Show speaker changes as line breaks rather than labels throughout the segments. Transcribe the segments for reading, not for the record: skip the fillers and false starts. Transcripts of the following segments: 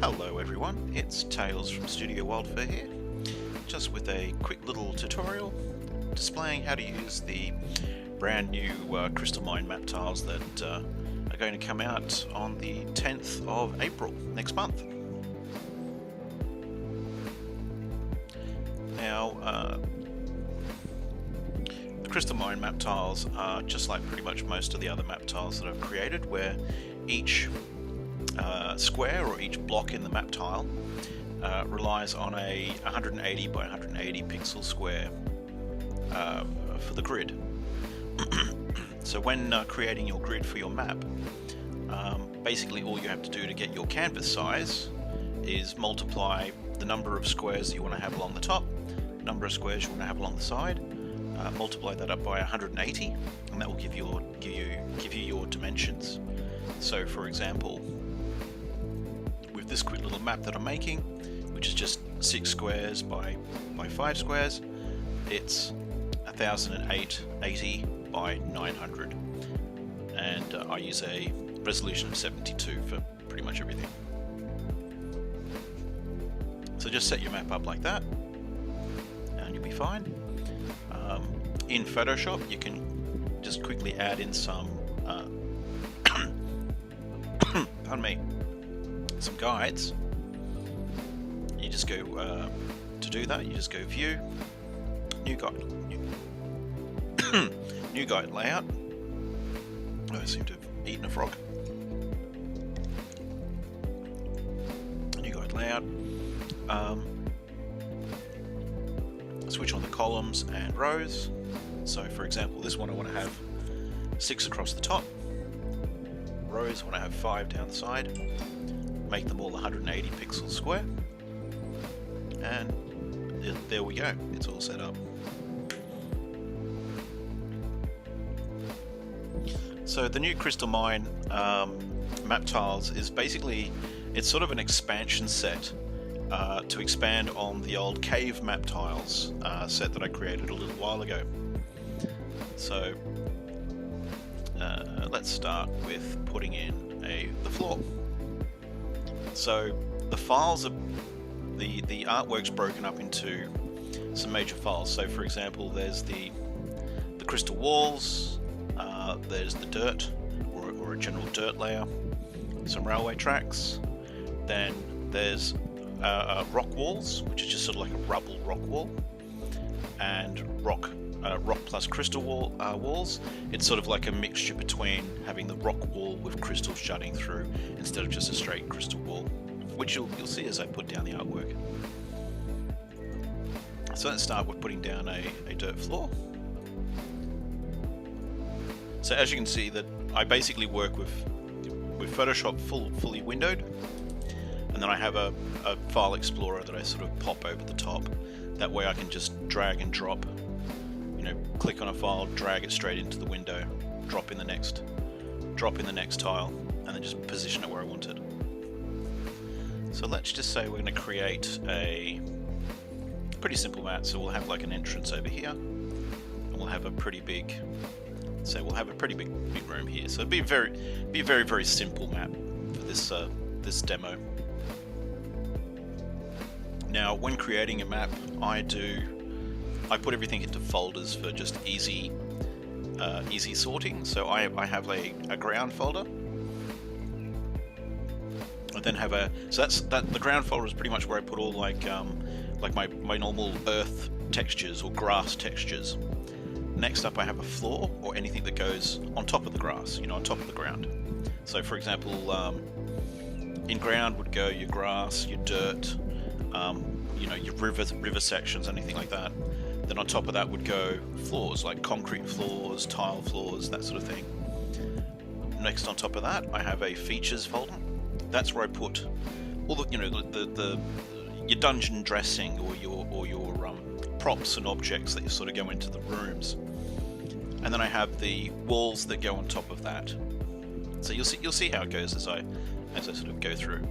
Hello everyone, it's Tailz from Studio Wildfire here, just with a quick little tutorial displaying how to use the brand new Crystal Mine map tiles that are going to come out on the 10th of April next month. Now, the Crystal Mine map tiles are just like pretty much most of the other map tiles that I've created, where each square or each block in the map tile relies on a 180 by 180 pixel square for the grid. So when creating your grid for your map, basically all you have to do to get your canvas size is multiply the number of squares that you want to have along the top, number of squares you want to have along the side, multiply that up by 180, and that will give you your dimensions. So for example, with this quick little map that I'm making, which is just 6 squares by 5 squares, it's 1080 by 900, and I use a resolution of 72 for pretty much everything. So just set your map up like that and you'll be fine. In Photoshop you can just quickly add in some pardon me, some guides. You just go to do that, you just go View, New Guide, New Guide Layout. Oh, I seem to have eaten a frog. New Guide Layout. Switch on the columns and rows. So for example, this one I want to have 6 across the top. Rows I want to have 5 down the side. Make them all 180 pixels square. And there we go, it's all set up. So the new Crystal Mine map tiles is basically, it's sort of an expansion set to expand on the old cave map tiles set that I created a little while ago. So let's start with putting in the floor. So the files are, the artwork's broken up into some major files. So for example, there's the crystal walls, there's the dirt or a general dirt layer, some railway tracks, then there's rock walls, which is just sort of like a rubble rock wall, and rock plus crystal walls. It's sort of like a mixture between having the rock wall with crystals jutting through instead of just a straight crystal wall, which you'll see as I put down the artwork. So let's start with putting down a dirt floor. So as you can see, that I basically work with Photoshop fully windowed, and then I have a file explorer that I sort of pop over the top. That way I can just drag and drop, click on a file, drag it straight into the window, drop in the next tile, and then just position it where I want it. So let's just say we're going to create a pretty simple map. So we'll have like an entrance over here, and we'll have a pretty big, big room here. So it'd be a very simple map for this demo. Now, when creating a map, I put everything into folders for just easy sorting. So I have a ground folder. I then have the ground folder is pretty much where I put all like my normal earth textures or grass textures. Next up I have a floor, or anything that goes on top of the grass, on top of the ground. So for example, in ground would go your grass, your dirt, your river sections, anything like that. Then on top of that would go floors, like concrete floors, tile floors, that sort of thing. Next on top of that, I have a features folder. That's where I put all the your dungeon dressing or your props and objects that you sort of go into the rooms. And then I have the walls that go on top of that. So you'll see how it goes as I sort of go through.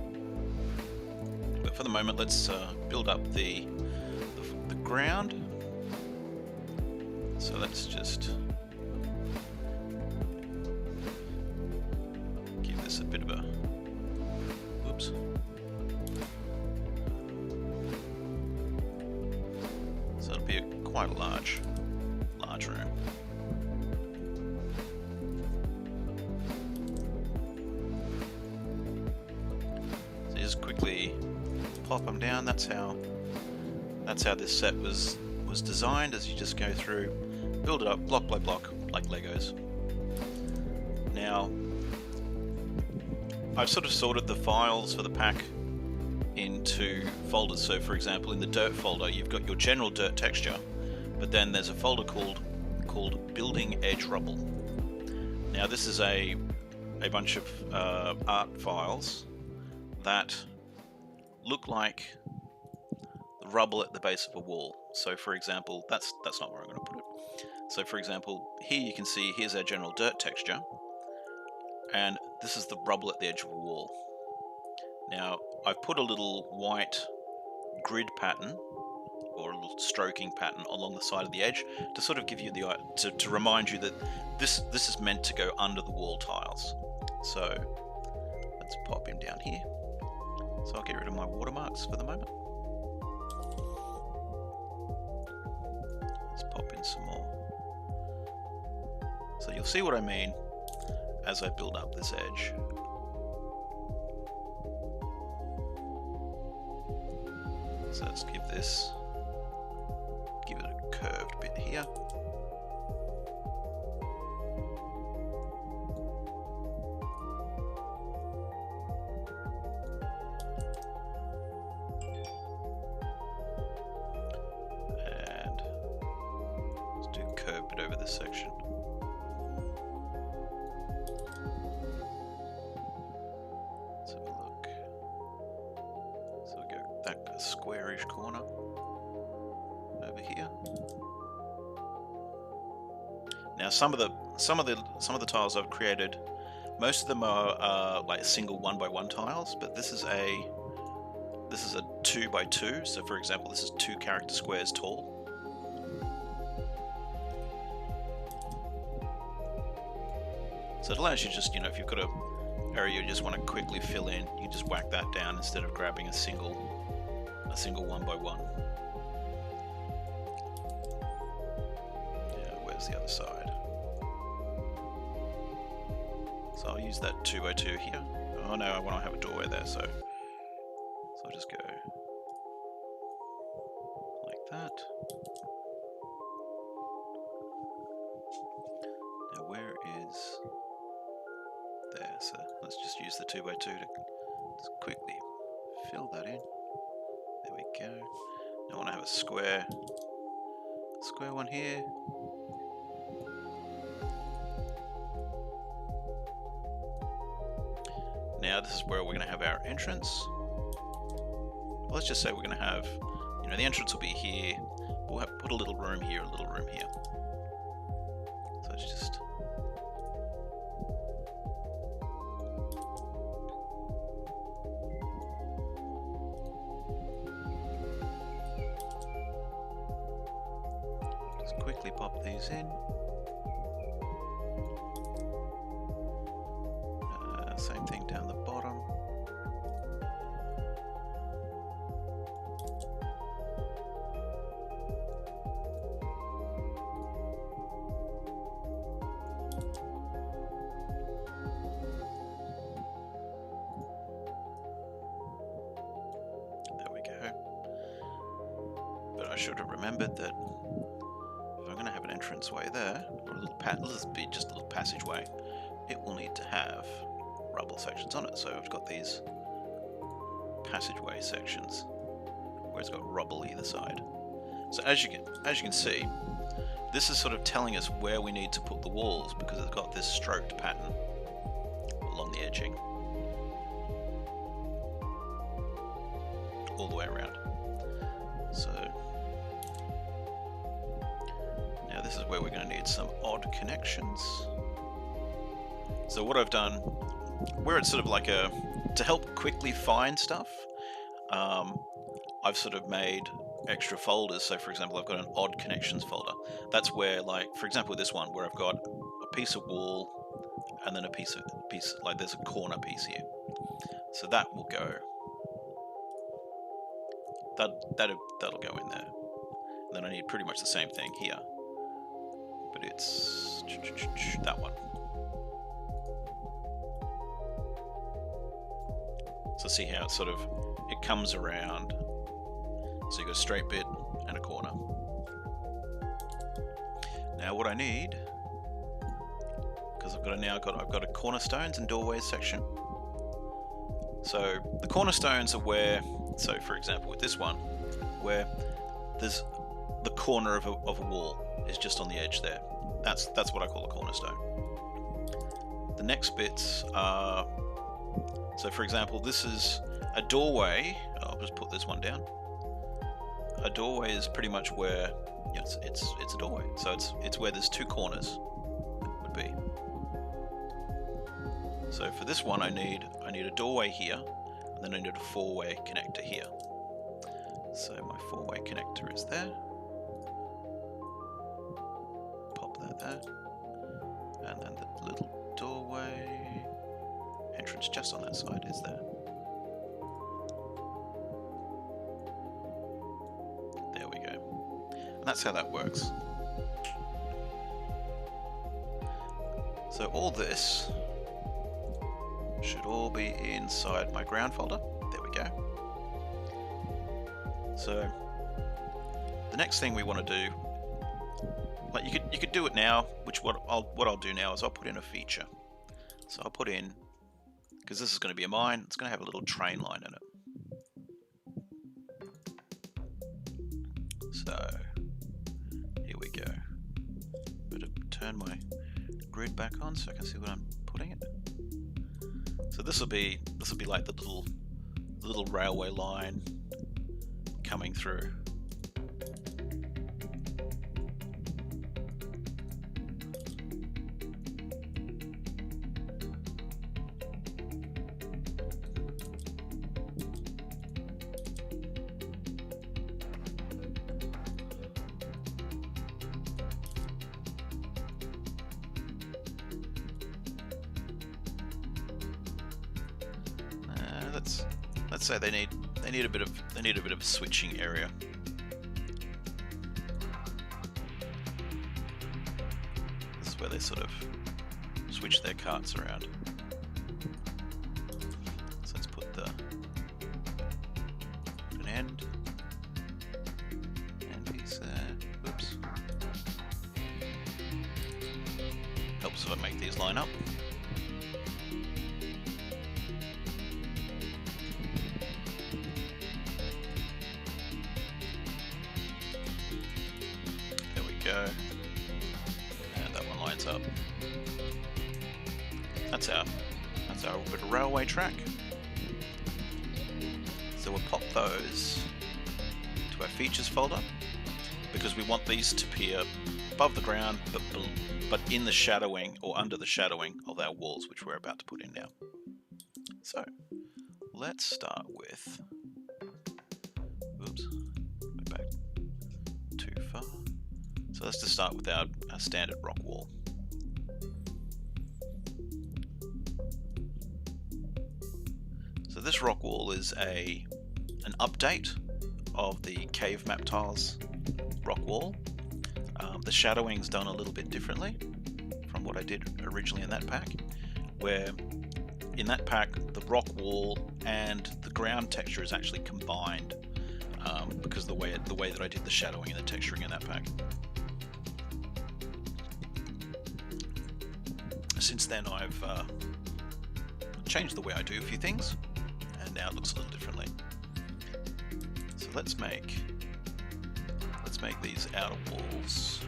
But for the moment, let's build up the ground. So let's just give this a bit of a, oops, large room. So just quickly pop them down. That's how this set was designed, as you just go through, build it up block by block like Legos. Now, I've sort of sorted the files for the pack into folders. So for example, in the dirt folder, you've got your general dirt texture, but then there's a folder called Building Edge Rubble. Now this is a bunch of art files that look like the rubble at the base of a wall. So for example, that's not where I'm going to put it. So for example, here you can see, here's our general dirt texture, and this is the rubble at the edge of a wall. Now, I've put a little white grid pattern, or a little stroking pattern along the side of the edge to sort of give you the to remind you that this is meant to go under the wall tiles. So let's pop him down here. So I'll get rid of my watermarks for the moment. Let's pop in some more. So you'll see what I mean as I build up this edge. So let's give it a curved bit here. And let's do a curved bit over this section. Let's have a look. So we'll go that squarish corner over here. Now some of the tiles I've created, most of them are like single 1x1 tiles, but this is a 2x2. So for example, this is 2 character squares tall. So it allows you just, if you've got an area you just want to quickly fill in, you can just whack that down instead of grabbing a single 1x1. Yeah, where's the other side? So I'll use that 2x2 here. Oh no, I want to have a doorway there, so I'll just go like that. Now where is there? So let's just use the 2x2 to just quickly fill that in. There we go. Now I want to have a square one here. Now this is where we're going to have our entrance. Well, let's just say we're going to have, the entrance will be here. We'll put a little room here, a little room here. So it's just quickly pop these in. Same thing down the bottom. There we go. But I should have remembered that if I'm going to have an entranceway there, or a little this will be just a little passageway, it will need to have rubble sections on it. So I've got these passageway sections where it's got rubble either side. So as you can see, this is sort of telling us where we need to put the walls, because it's got this stroked pattern along the edging all the way around. So now this is where we're going to need some odd connections. So what I've done, where it's sort of like to help quickly find stuff, I've sort of made extra folders. So for example, I've got an odd connections folder. That's where, like, for example, this one where I've got a piece of wall and then a piece like there's a corner piece here. So that will go, that'll go in there. Then I need pretty much the same thing here, but it's that one. So see how it sort of, it comes around. So you got a straight bit and a corner. Now what I need, because I've got a cornerstones and doorways section. So the cornerstones are where, so for example with this one, where there's the corner of a wall is just on the edge there. That's what I call a cornerstone. The next bits are, so for example, this is a doorway. I'll just put this one down. A doorway is pretty much where, yeah, it's a doorway. So it's where there's two corners would be. So for this one, I need a doorway here, and then I need a four-way connector here. So my four-way connector is there. Pop that there, and then the little doorway entrance just on that side is there. There we go. And that's how that works. So all this should all be inside my ground folder. There we go. So the next thing we want to do, like you could do it now, which what I'll do now is I'll put in a feature. So I'll put in, because this is going to be a mine, it's going to have a little train line in it. So here we go. Better turn my grid back on so I can see what I'm putting it. So this will be like the little railway line coming through. Let's say they need a bit of a switching area. This is where they sort of switch their carts around. So let's put an end piece there. Oops. Helps if I make these line up. Go, and that one lines up. That's our bit of railway track. So we'll pop those to our features folder because we want these to appear above the ground, but in the shadowing or under the shadowing of our walls, which we're about to put in now. So let's start with. Oops, went back too far. So let's just start with our standard rock wall. So this rock wall is an update of the cave map tiles rock wall. The shadowing's done a little bit differently from what I did originally in that pack, where in that pack the rock wall and the ground texture is actually combined because the way that I did the shadowing and the texturing in that pack. Since then I've changed the way I do a few things, and now it looks a little differently. So let's make these outer walls.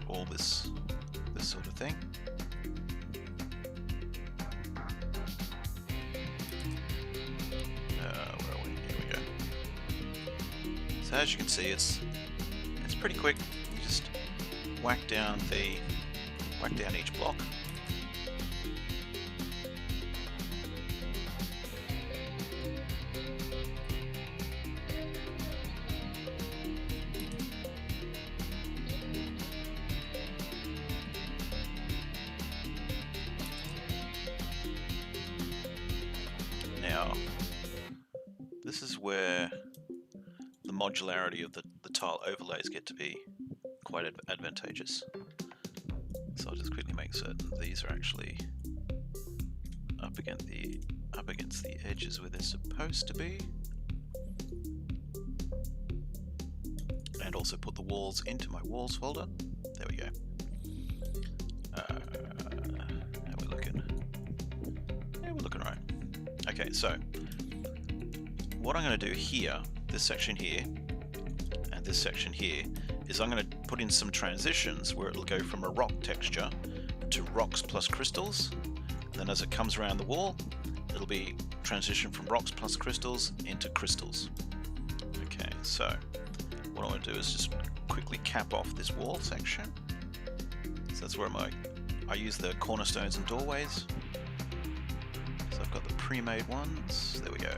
All this sort of thing. Where are we? Here we go. So as you can see, it's pretty quick. You just whack down each block. now, this is where the modularity of the tile overlays get to be quite advantageous. So I'll just quickly make certain these are actually up against the edges where they're supposed to be. And also put the walls into my walls folder. There we go. How we're looking? Yeah, we're looking right. Okay, so what I'm going to do here, this section here, and this section here, is I'm going to put in some transitions where it'll go from a rock texture to rocks plus crystals. And then as it comes around the wall, it'll be transition from rocks plus crystals into crystals. Okay, so what I want to do is just quickly cap off this wall section. So that's where I use the cornerstones and doorways. So I've got the pre-made ones. There we go.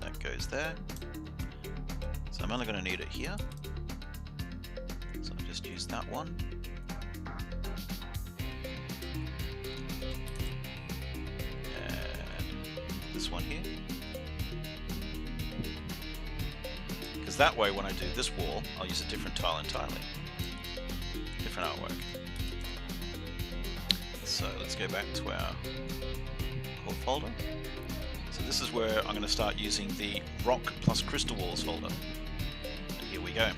That goes there. So I'm only going to need it here. So I'll just use that one. And this one here. Because that way when I do this wall, I'll use a different tile entirely. Different artwork. So let's go back to our core folder. So this is where I'm going to start using the rock plus crystal walls folder. And here we go.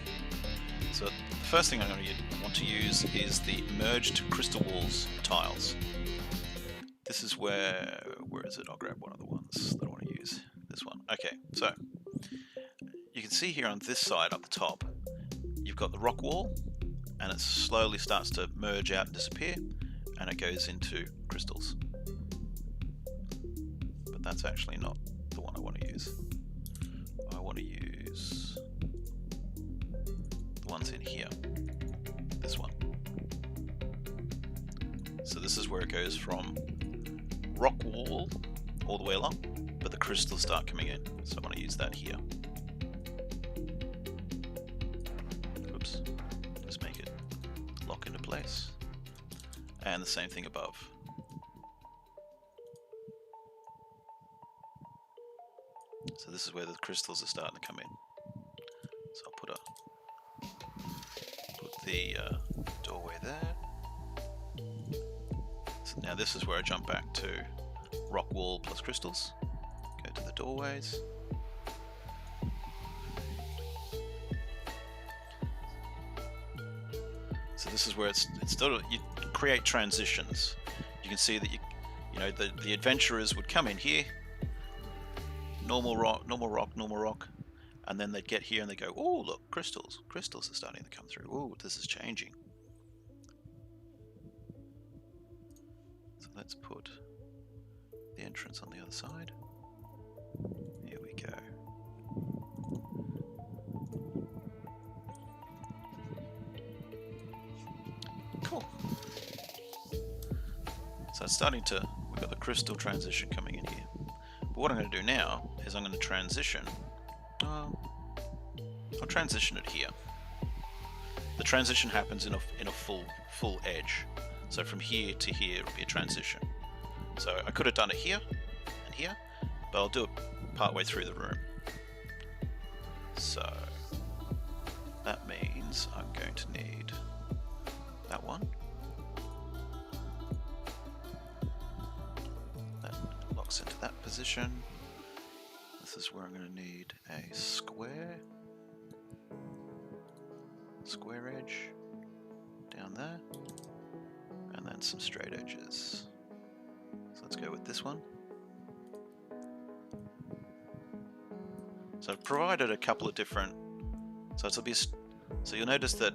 So the first thing I'm going to want to use is the merged crystal walls tiles. This is where is it? I'll grab one of the ones that I want to use. This one. Okay, so you can see here on this side up the top, you've got the rock wall, and it slowly starts to merge out and disappear, and it goes into crystals. But that's actually not the one I want to use. I want to use the ones in here. This one. So this is where it goes from rock wall all the way along, but the crystals start coming in. So I want to use that here. Oops. Just make it lock into place. And the same thing above. So this is where the crystals are starting to come in. So I'll put the doorway there. So now this is where I jump back to rock wall plus crystals. Go to the doorways. So this is where it's still, you create transitions. You can see that you know the adventurers would come in here, normal rock, normal rock, normal rock, and then they'd get here and they go, oh look, crystals are starting to come through. Oh, this is changing. So let's put the entrance on the other side. Here we go. Cool. So it's starting to, we've got the crystal transition coming in here. But what I'm going to do now is I'm going to transition. I'll transition it here. The transition happens in a full edge. So from here to here it'll be a transition. So I could have done it here and here, but I'll do it partway through the room. So that means I'm going to need that one. That locks into that position. This is where I'm going to need a square edge down there, and then some straight edges. So let's go with this one. So I've provided a couple of different, so you'll notice that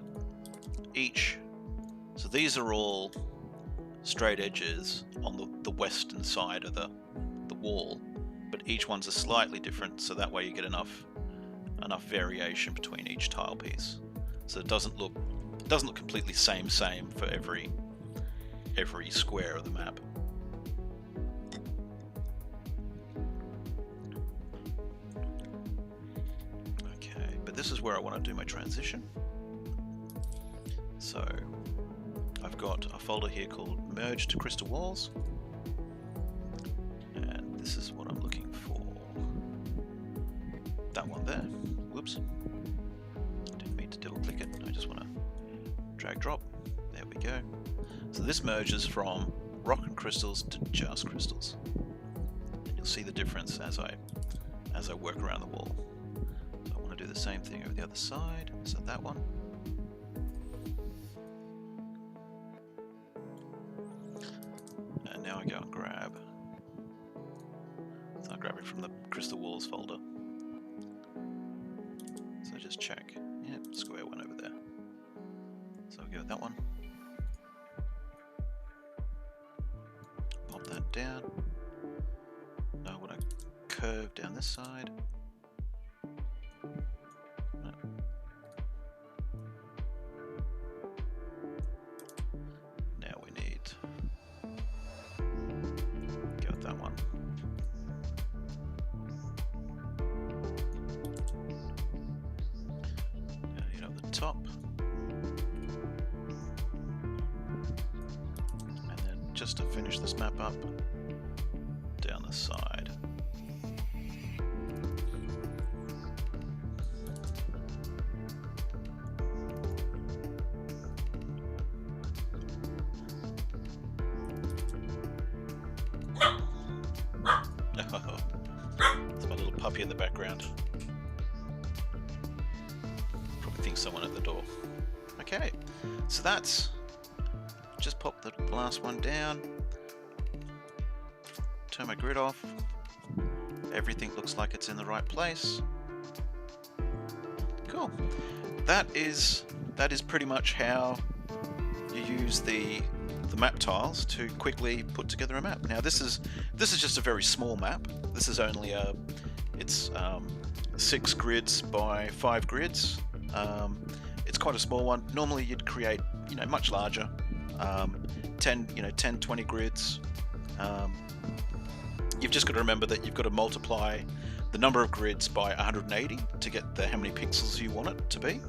so these are all straight edges on the western side of the wall, but each one's a slightly different, so that way you get enough variation between each tile piece. So it doesn't look completely same for every square of the map. Okay, but this is where I want to do my transition. So I've got a folder here called Merge to Crystal Walls. this is what I'm looking for. That one there. Whoops. Didn't mean to double click it. I just want to drag drop. There we go. So this merges from rock and crystals to just crystals. And you'll see the difference as I work around the wall. So I want to do the same thing over the other side. So that one. And now I go and grab. So I grab it from the crystal walls folder. So just check. Yep, square one over there. So I'll go with that one. Pop that down. Now I want to curve down this side. No. Now we need go with that one. Now you know the top. And then just to finish this map up, down the side. Oh, it's my little puppy in the background. Probably thinks someone at the door. Okay, so that's just pop the last one down. Turn my grid off. Everything looks like it's in the right place. Cool. That is pretty much how you use the map tiles to quickly put together a map. Now this is just a very small map. This is only it's 6 grids by 5 grids. It's quite a small one. Normally you'd create much larger, 10 20 grids. You've just got to remember that you've got to multiply the number of grids by 180 to get how many pixels you want it to be.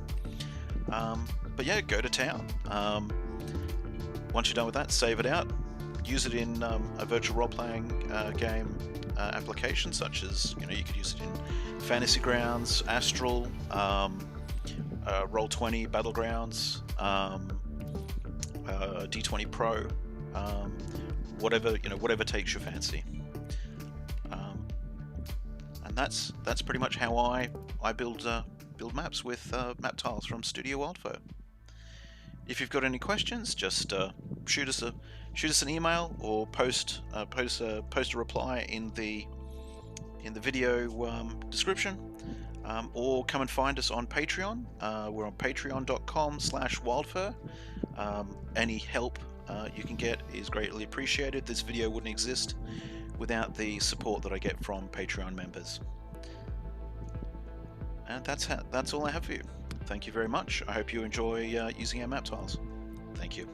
But yeah, go to town. Once you're done with that, save it out. Use it in a virtual role-playing game application, such as you could use it in Fantasy Grounds, Astral, Roll20 Battlegrounds, D20 Pro, whatever takes your fancy. And that's pretty much how I build maps with map tiles from Studio Wildfire. If you've got any questions, just shoot us an email or post a reply in the video description, or come and find us on Patreon. We're on patreon.com/wildfire. Any help you can get is greatly appreciated. This video wouldn't exist without the support that I get from Patreon members. And that's all I have for you. Thank you very much. I hope you enjoy using our map tiles. Thank you.